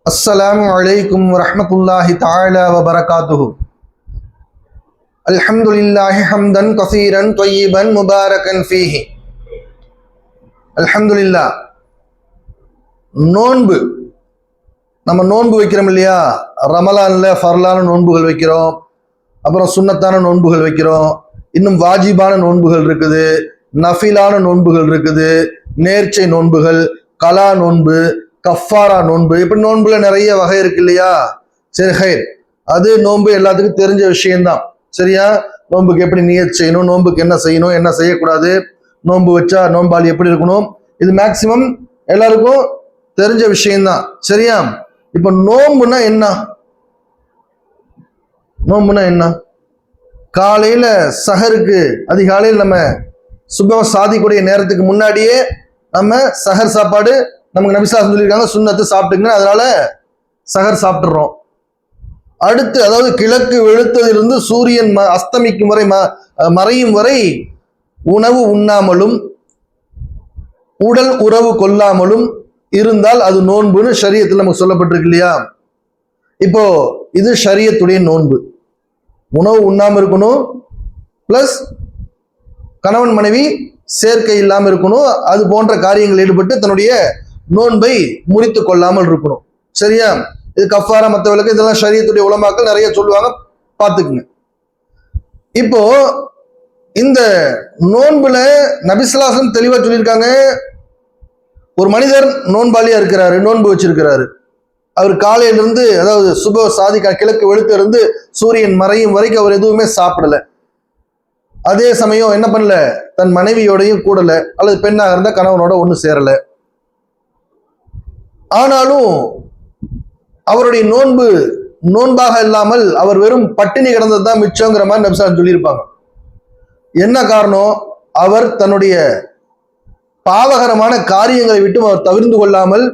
السلام عليكم ورحمة الله تعالى وبركاته. الحمد لله حمدا كثيرا طيبا مباركا فيه. الحمد لله. நோன்பு நம்ம நோன்பு வைக்கிறோம் இல்லையா? ரமலான்ல ஃபர்லான நோன்புகள் வைக்கிறோம், அப்புறம் சுன்னத்தான நோன்புகள் வைக்கிறோம், இன்னும் வாஜிபான நோன்புகள் இருக்குது, நஃபிலான நோன்புகள் இருக்குது, நேர்ச்சை நோன்புகள், கலா நோன்பு, கஃபாரா நோன்பு, இப்படி நோன்புல நிறைய வகை இருக்கு இல்லையா? சரி, ஹைர், அது நோன்பு எல்லாத்துக்கும் தெரிஞ்ச விஷயம்தான். சரியா? நோன்புக்கு எப்படி நியத் செய்யணும், நோன்புக்கு என்ன செய்யணும், என்ன செய்யக்கூடாது, நோன்பு வச்சா நோன்பாளி எப்படி இருக்கணும், இது மேக்சிமம் எல்லாருக்கும் தெரிஞ்ச விஷயம்தான். சரியா? இப்ப நோன்புனா என்ன? நோன்புனா என்ன? காலையில சஹருக்கு, அதிகாலையில் நம்ம சுபம் சாதிக்கூடிய நேரத்துக்கு முன்னாடியே நம்ம சஹர் சாப்பாடு நமக்கு நபிசாசம் சொல்லியிருக்காங்க, சுன்னத்து சாப்பிட்டுங்க, அதனால சஹர் சாப்பிட்டுறோம். அடுத்து, அதாவது கிழக்கு வெளுத்ததிலிருந்து சூரியன் அஸ்தமிக்கும் வரை மறையும் வரை உணவு உண்ணாமலும் உடல் உறவு கொள்ளாமலும் இருந்தால் அது நோன்புன்னு ஷரியத்தில் நமக்கு சொல்லப்பட்டிருக்கு இல்லையா? இப்போ இது ஷரியத்துடைய நோன்பு. உணவு உண்ணாம இருக்கணும், பிளஸ் கணவன் மனைவி சேர்க்கை இல்லாமல் இருக்கணும், அது போன்ற காரியங்கள் ஈடுபட்டு தன்னுடைய நோன்பை முறித்து கொள்ளாமல் இருக்கணும். சரியா? இது கஃபாரா, மற்றவர்களுக்கு இதெல்லாம் ஷரியத்துடைய உலமாக்கள் நிறைய சொல்லுவாங்க, பார்த்துக்குங்க. இப்போ இந்த நோன்புல நபிஸ்லாசன் தெளிவா சொல்லியிருக்காங்க, ஒரு மனிதர் நோன்பாளியா இருக்கிறாரு, நோன்பு வச்சிருக்கிறாரு, அவர் காலையிலிருந்து, அதாவது சுப சாதிக்க கிழக்கு வெளுத்து இருந்து சூரியன் மறையும் வரைக்கும் அவர் எதுவுமே சாப்பிடல. அதே சமயம் என்ன பண்ணல, தன் மனைவியோடையும் கூடல, அல்லது பெண்ணாக இருந்தா கணவனோட ஒண்ணு சேரல. ஆனாலும் அவருடைய நோன்பு நோன்பாக இல்லாமல் அவர் வெறும் பட்டினி கிடந்தது தான் மிச்சங்கிற மாதிரி நபிசான் சொல்லியிருப்பாங்க. என்ன காரணம்? அவர் தன்னுடைய பாவகரமான காரியங்களை விட்டு அவர் தவிர்ந்து கொள்ளாமல்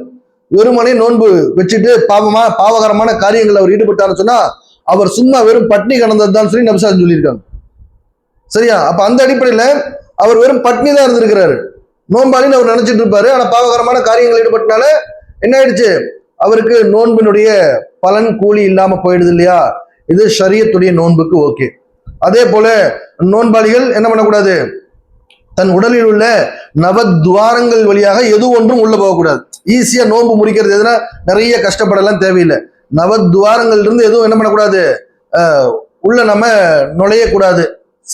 வெறுமனே நோன்பு வச்சுட்டு பாவகரமான காரியங்கள் அவர் ஈடுபட்டார்னு சொன்னா அவர் சும்மா வெறும் பட்டினி கிடந்தது தான் சொல்லி நபிசான் சொல்லியிருக்காங்க. சரியா? அப்ப அந்த அடிப்படையில அவர் வெறும் பட்னி தான் இருந்திருக்கிறாரு, நோன்பாளின்னு அவர் நினைச்சிட்டு இருப்பாரு. ஆனா பாவகரமான காரியங்கள் ஈடுபட்டனால என்ன ஆயிடுச்சு, அவருக்கு நோன்பினுடைய பலன் கூலி இல்லாம போயிடுது இல்லையா? இது ஷரியத்துடைய நோன்புக்கு ஓகே. அதே போல நோன்பாளிகள் என்ன பண்ணக்கூடாது, தன் உடலில் உள்ள நவத்வாரங்கள் வழியாக எது ஒன்றும் உள்ள போகக்கூடாது. ஈஸியா நோன்பு முடிக்கிறது எதுனா நிறைய கஷ்டப்படலாம் தேவையில்லை. நவத்வாரங்கள் இருந்து எதுவும் என்ன பண்ணக்கூடாது, உள்ள நம்ம நுழையக்கூடாது.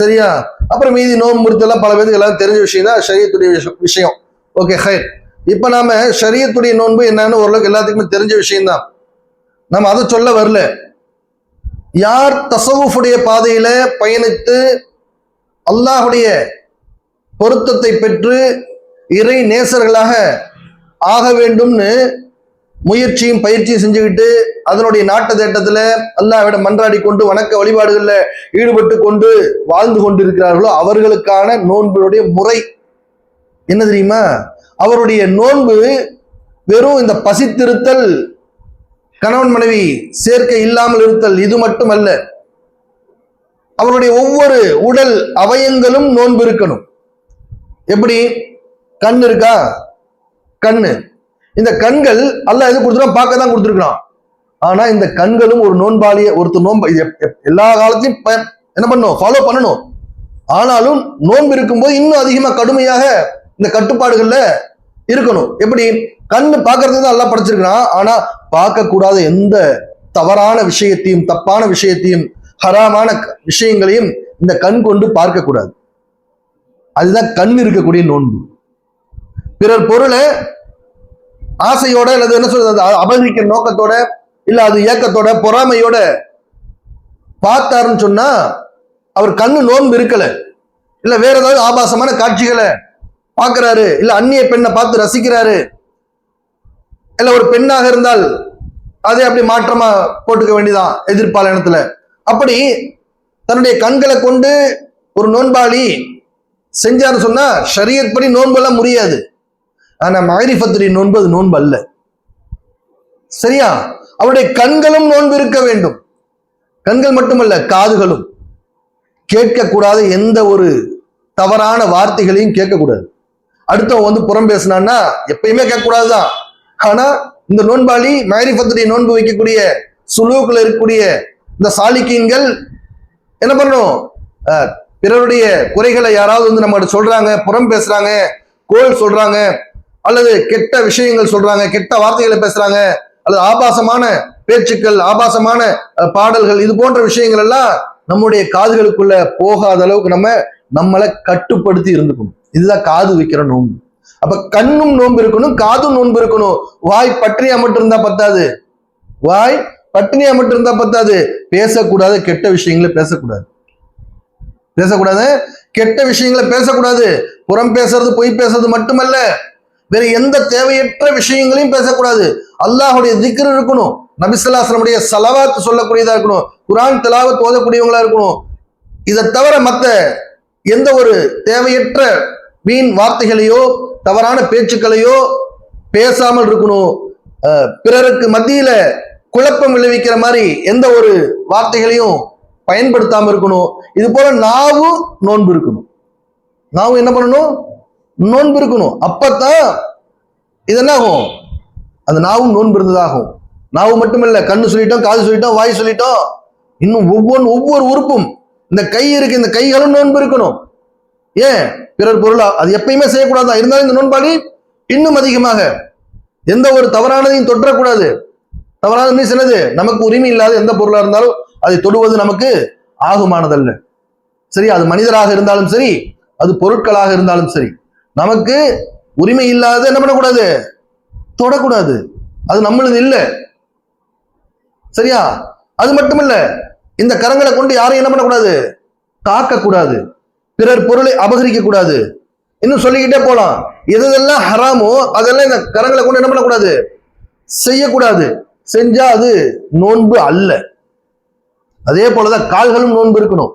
சரியா? அப்புறம் மீதி நோன்பு முறித்தெல்லாம் பல பேருக்கு எல்லாம் தெரிஞ்ச விஷயம் தான், ஷரியத்துடைய விஷயம். ஓகே, ஹைர். இப்ப நாம ஷரியத்துடைய நோன்பு என்னன்னு ஓரளவுக்கு எல்லாத்துக்குமே தெரிஞ்ச விஷயம்தான், நம்ம அதை சொல்ல வரல. யார் தஸவுஃபுடைய பாதையில பயணித்து அல்லாஹுடைய பொருத்தத்தை பெற்று இறை நேசர்களாக ஆக வேண்டும்னு முயற்சியும் பயிற்சியும் செஞ்சுக்கிட்டு அதனுடைய நாட்ட தேட்டத்துல அல்லாஹ்விட மன்றாடி கொண்டு வணக்க வழிபாடுகள்ல ஈடுபட்டு கொண்டு வாழ்ந்து கொண்டிருக்கிறார்களோ அவர்களுக்கான நோன்பினுடைய முறை என்ன தெரியுமா? அவருடைய நோன்பு வெறும் இந்த பசித்திருத்தல், கணவன் மனைவி சேர்க்கை இல்லாமல் இருத்தல், இது மட்டுமல்ல. அவருடைய ஒவ்வொரு உடல் அவயங்களும் நோன்பு இருக்கணும். எப்படி? கண் இருக்கா? கண்ணு, இந்த கண்கள் அல்லாஹ் எது கொடுத்துருக்கான், பார்க்க தான் கொடுத்துருக்கான். ஆனா இந்த கண்களும் ஒரு நோன்பாளிய, ஒருத்தர் நோன்பு எல்லா காலத்தையும் என்ன பண்ணணும், ஃபாலோ பண்ணணும். ஆனாலும் நோன்பு இருக்கும்போது இன்னும் அதிகமா கடுமையாக இந்த கட்டுப்பாடுகள்ல இருக்கணும். எப்படி? கண்ணு பார்க்கறது தான் எல்லாம் படைச்சிருக்கிறான், ஆனா பார்க்கக்கூடாத எந்த தவறான விஷயத்தையும், தப்பான விஷயத்தையும், ஹராமான விஷயங்களையும் இந்த கண் கொண்டு பார்க்க கூடாது. அதுதான் கண் இருக்கக்கூடிய நோன்பு. பிறர் பொருளை ஆசையோட அல்லது என்ன சொல்றது, அபகரிக்கிற நோக்கத்தோட இல்ல அது ஏக்கத்தோட பொறாமையோட பார்த்தாருன்னு சொன்னா அவர் கண்ணு நோன்பு இருக்கல. இல்ல வேற ஏதாவது ஆபாசமான காட்சிகளை பார்க்கிறாரு, இல்ல அந்நிய பெண்ணை பார்த்து ரசிக்கிறாரு, இல்ல ஒரு பெண்ணாக இருந்தால் அதை அப்படி மாற்றமா போட்டுக்க வேண்டியதான் எதிர்பாலனத்துல. அப்படி தன்னுடைய கண்களை கொண்டு ஒரு நோன்பாளி செஞ்சான்னு சொன்னா ஷரியத் படி நோன்பு எல்லாம் முடியாது. ஆனா மஅரிஃபத்துடைய நோன்பு அது நோன்பு அல்ல. சரியா? அவருடைய கண்களும் நோன்பு இருக்க வேண்டும். கண்கள் மட்டுமல்ல, காதுகளும் கேட்கக்கூடாத எந்த ஒரு தவறான வார்த்தைகளையும் கேட்கக்கூடாது. அடுத்தவன் வந்து புறம் பேசினான்னா எப்பயுமே கேட்கக்கூடாதுதான். ஆனா இந்த நோன்பாளி மாரிஃபத்துடைய நோன்பு வைக்கக்கூடிய சுலூக்குல இருக்கக்கூடிய இந்த சாலிக்கீன்கள் என்ன பண்ணணும்? பிறருடைய குறைகளை யாராவது வந்து நம்ம சொல்றாங்க, புறம் பேசுறாங்க, கோல் சொல்றாங்க, அல்லது கெட்ட விஷயங்கள் சொல்றாங்க, கெட்ட வார்த்தைகளை பேசுறாங்க, அல்லது ஆபாசமான பேச்சுக்கள், ஆபாசமான பாடல்கள், இது போன்ற விஷயங்கள் எல்லாம் நம்முடைய காதுகளுக்குள்ள போகாத அளவுக்கு நம்மளை கட்டுப்படுத்தி இருந்துக்கணும். இதுதான் காது வைக்கிற நோன்பு. அப்ப கண்ணும் நோன்பு இருக்கணும், காதும் நோன்பு இருக்கணும். வாய் பட்டினியா மட்டும் இருந்தா பத்தாது. வாய் பட்டினியா மட்டும் இருந்தா பத்தாது. பேசக்கூடாது, கெட்ட விஷயங்களை பேசக்கூடாது. கெட்ட விஷயங்களை பேசக்கூடாது. புறம் பேசுறது, பொய் பேசுறது மட்டுமல்ல, வேற எந்த தேவையற்ற விஷயங்களையும் பேசக்கூடாது. அல்லாஹுடைய திக்ர் இருக்கணும், நபி ஸல்லல்லாஹு அலைஹி வஸல்லம் ஸலவாத் சொல்லக்கூடியதா இருக்கணும், குர்ஆன் திலாவத் ஓதக்கூடியவங்களா இருக்கணும். இதை தவிர மற்ற எந்த ஒரு தேவையற்ற வீண் வார்த்தைகளையோ தவறான பேச்சுக்களையோ பேசாமல் இருக்கணும். பிறருக்கு மத்தியில குழப்பம் விளைவிக்கிற மாதிரி எந்த ஒரு வார்த்தைகளையும் பயன்படுத்தாம இருக்கணும். இது போல நாவும் நோன்பு இருக்கணும். நாவும் என்ன பண்ணணும்? நோன்பு இருக்கணும். அப்பத்தான் இது என்ன ஆகும்? அந்த நாவும் நோன்பு இருந்ததாகும். நாவு மட்டுமில்ல, கண்ணு சொல்லிட்டோம், காது சொல்லிட்டோம், வாய் சொல்லிட்டோம், இன்னும் ஒவ்வொரு உறுப்பும். இந்த கை இருக்கு, இந்த கைகளும் நோன்பு இருக்கணும். ஏன்? பிறர் பொருளா அது எப்பயுமே செய்யக்கூடாதா? இருந்தாலும் இந்த நோன்பாளி இன்னும் அதிகமாக எந்த ஒரு தவறானதையும் தொற்றக்கூடாது. தவறானது சிலது நமக்கு உரிமை இல்லாத எந்த பொருளா இருந்தாலும் அதை தொடுவது நமக்கு ஆகுமானதல்ல. சரி, அது மனிதராக இருந்தாலும் சரி, அது பொருட்களாக இருந்தாலும் சரி, நமக்கு உரிமை இல்லாத என்ன பண்ணக்கூடாது? தொடக்கூடாது. அது நம்மளது இல்லை. சரியா? அது மட்டுமல்ல, இந்த கரங்களை கொண்டு யாரையும் என்ன பண்ணக்கூடாது? தாக்கக்கூடாது. பிறர் பொருளை அபகரிக்க கூடாது. இன்னும் சொல்லிக்கிட்டே போலாம். எதெல்லாம் ஹராமோ அதெல்லாம் இந்த கரங்களை கொண்டு என்ன பண்ணக்கூடாது? செய்யக்கூடாது. செஞ்சா அது நோன்பு அல்ல. அதே போலதான் கால்களும் நோன்பு இருக்கணும்.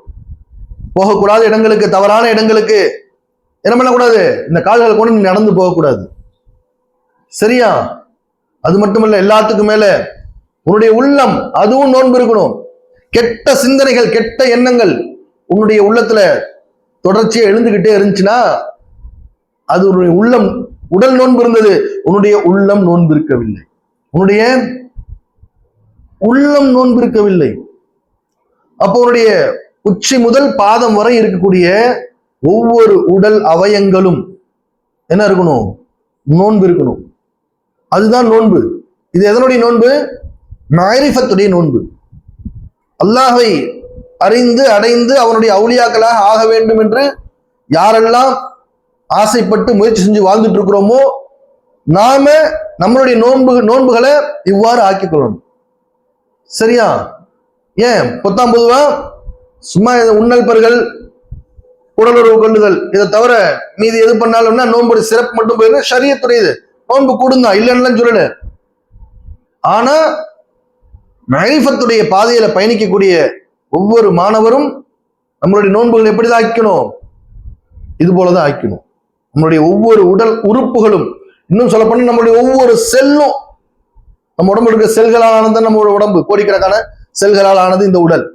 போகக்கூடாத இடங்களுக்கு, தவறான இடங்களுக்கு என்ன பண்ணக்கூடாது? இந்த கால்களை கொண்டு நடந்து போகக்கூடாது. சரியா? அது மட்டுமல்ல, எல்லாத்துக்கும் மேல உன்னுடைய உள்ளம், அதுவும் நோன்பு இருக்கணும். கெட்ட சிந்தனைகள், கெட்ட எண்ணங்கள் உன்னுடைய உள்ளத்துல தொடர்ச்சியா எழுந்துகிட்டே இருந்துச்சுன்னா அது உன்னுடைய உள்ளம், உடல் நோன்பு இருந்தது, உன்னுடைய உள்ளம் நோன்பு இருக்கவில்லை. உன்னுடைய உள்ளம் நோன்பு இருக்கவில்லை. அப்போ உன்னுடைய உச்சி முதல் பாதம் வரை இருக்கக்கூடிய ஒவ்வொரு உடல் அவயங்களும் என்ன இருக்கணும்? நோன்பு இருக்கணும். அதுதான் நோன்பு. இது எதனுடைய நோன்பு? மாரிஃபத்துடைய நோன்பு. அல்லாஹ்வை அறிந்து அடைந்து அவனுடைய அவுலியாக்களாக ஆக வேண்டும் என்று யாரெல்லாம் ஆசைப்பட்டு முயற்சி செஞ்சு வாழ்ந்துட்டு இருக்கிறோமோ, நாம நம்மளுடைய நோன்புகளை இவ்வாறு ஆக்கிக் கொள்ளணும். சரியா? ஏன் பொதுவா சும்மா உண்ணல் பருகள், உடலுறவு கொள்ளுதல், இதை தவிர மீதி எது பண்ணாலும்னா நோன்புடைய சிறப்பு மட்டும் போயிடும். ஷரியத்துடையது, நோன்பு கூடுந்தா, இல்லைன்னு சொல்லல. ஆனா மரிஃபத்துடைய பாதையில பயணிக்கக்கூடிய ஒவ்வொரு மாணவரும் நம்மளுடைய நோன்புகள் எப்படிதான் ஆக்கணும்? இது போலதான் ஆக்கணும். நம்மளுடைய ஒவ்வொரு உடல் உறுப்புகளும், இன்னும் சொல்ல போனா நம்மளுடைய ஒவ்வொரு செல்லும், நம்ம உடம்பு இருக்க செல்களால் ஆனது நம்மளோட உடம்பு, கோடிக்கணக்கான செல்களால் ஆனது இந்த உடல்.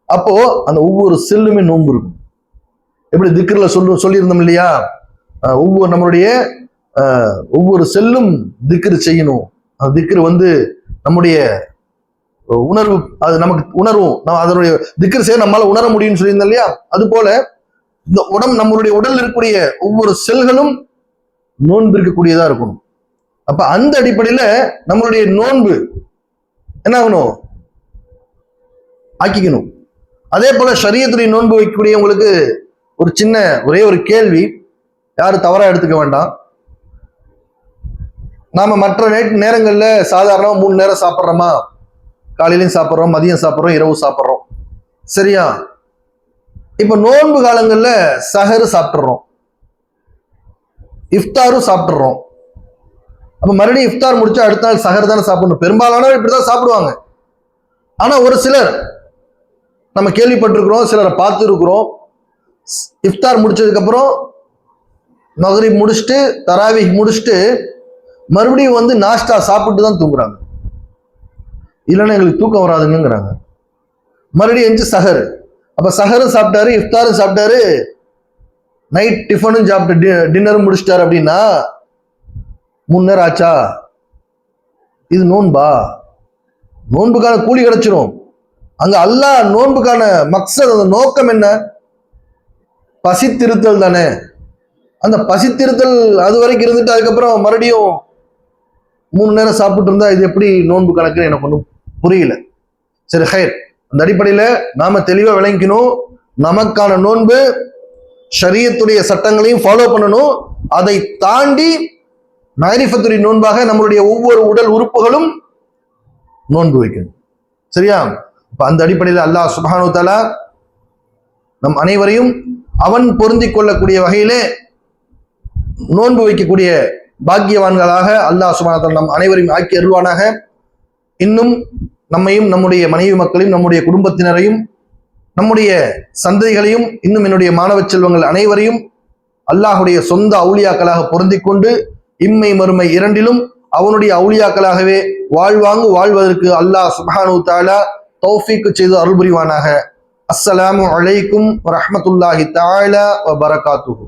அப்போ அந்த ஒவ்வொரு செல்லுமே நோன்பு இருக்கும். எப்படி திக்ர்ல சொல்லியிருந்தோம் இல்லையா? நம்மளுடைய ஒவ்வொரு செல்லும் திக்ர் செய்யணும். அந்த திக்ர் நம்முடைய உணர்வு, அது நமக்கு உணர்வும், அதனுடைய திக்ர் செய்ய நம்மளால உணர முடியும்னு சொல்லியிருந்தோம் இல்லையா? அது போல இந்த நம்மளுடைய உடல் இருக்கக்கூடிய ஒவ்வொரு செல்களும் நோன்பு இருக்கக்கூடியதா இருக்கணும். அப்ப அந்த அடிப்படையில நம்மளுடைய நோன்பு என்ன ஆகணும்? ஆக்கிக்கணும். அதே போல ஷரியத்துடைய நோன்பு வைக்கக்கூடியவங்களுக்கு ஒரே ஒரு கேள்வி, யாரும் தவறா எடுத்துக்க வேண்டாம். நாம மற்ற நேரங்கள்ல சாதாரணமா 3 நேரம் சாப்பிட்றோமா? காலையிலையும் சாப்பிட்றோம், மதியம் சாப்பிட்றோம், இரவு சாப்பிட்றோம். சரியா? இப்ப நோன்பு காலங்கள்ல சஹரு சாப்பிட்றோம், இஃப்தாரும் சாப்பிட்றோம். அப்ப மறுபடியும் இஃப்தார் முடிச்சா அடுத்த நாள் சஹர் தானே சாப்பிடணும். பெரும்பாலானவர் இப்படிதான் சாப்பிடுவாங்க. ஆனா ஒரு சிலர் நம்ம கேள்விப்பட்டிருக்கிறோம், சிலரை பார்த்து இருக்கிறோம், இஃப்தார் முடிச்சதுக்கு அப்புறம் மக்ரிப் முடிச்சுட்டு, தராவிஹ் முடிச்சுட்டு மறுபடியும் நாஷ்டா சாப்பிட்டு தான் தூங்குறாங்க. இல்லைன்னா எங்களுக்கு தூக்கம் வராதுங்கிறாங்க. மறுபடியும் எஞ்சி சஹர். அப்ப சஹரும் சாப்பிட்டாரு, இஃப்தாரும் சாப்பிட்டாரு, நைட் டிஃபனும் சாப்பிட்டு டின்னரும் முடிச்சிட்டாரு. அப்படின்னா 3 நேரம் ஆச்சா? இது நோன்பா? நோன்புக்கான கூலி கிடைச்சிரும். அங்க அல்லாஹ் நோன்புக்கான மக்சத், அந்த நோக்கம் என்ன? பசித்திருத்தல் தானே. அந்த பசித்திருத்தல் அது வரைக்கும் இருந்துட்டு அதுக்கப்புறம் மறுபடியும் 3 நேரம் சாப்பிட்டு இருந்தா இது எப்படி நோன்பு கணக்குன்னு எனக்கு ஒன்றும் புரியல. சரி, ஹைர். அந்த அடிப்படையில நாம தெளிவா விளங்கிக்கணும். நமக்கான நோன்பு ஷரியத்துடைய சட்டங்களையும் ஃபாலோ பண்ணணும். அதை தாண்டி மாரிஃபத்துடைய நோன்பாக நம்மளுடைய ஒவ்வொரு உடல் உறுப்புகளும் நோன்பு வைக்கணும். சரியா? இப்ப அந்த அடிப்படையில் அல்லாஹ் சுப்ஹானஹு வ தஆலா நம் அனைவரையும் அவன் பொருந்தி கொள்ளக்கூடிய வகையிலே நோன்பு வைக்கக்கூடிய பாக்கியவான்களாக அல்லாஹ் சுப்ஹானஹு வ தஆலா நம் அனைவரையும் ஆக்கி அருள்வானாக. இன்னும் நம்மையும், நம்முடைய மனைவி மக்களையும், நம்முடைய குடும்பத்தினரையும், நம்முடைய சந்ததிகளையும், இன்னும் என்னுடைய மாணவ செல்வங்கள் அனைவரையும் அல்லாஹுடைய சொந்த அவுலியாக்களாக பொருந்தி கொண்டு இம்மை மறுமை இரண்டிலும் அவனுடைய அவுலியாக்களாகவே வாழ்வதற்கு அல்லாஹ் சுப்ஹானஹு வ தஆலா தௌஃபீக் செய்து அருள் புரிவானாக. அஸ்ஸலாமு அலைக்கும் வரஹ்மத்துல்லாஹி தஆலா வ பரகாத்துஹு.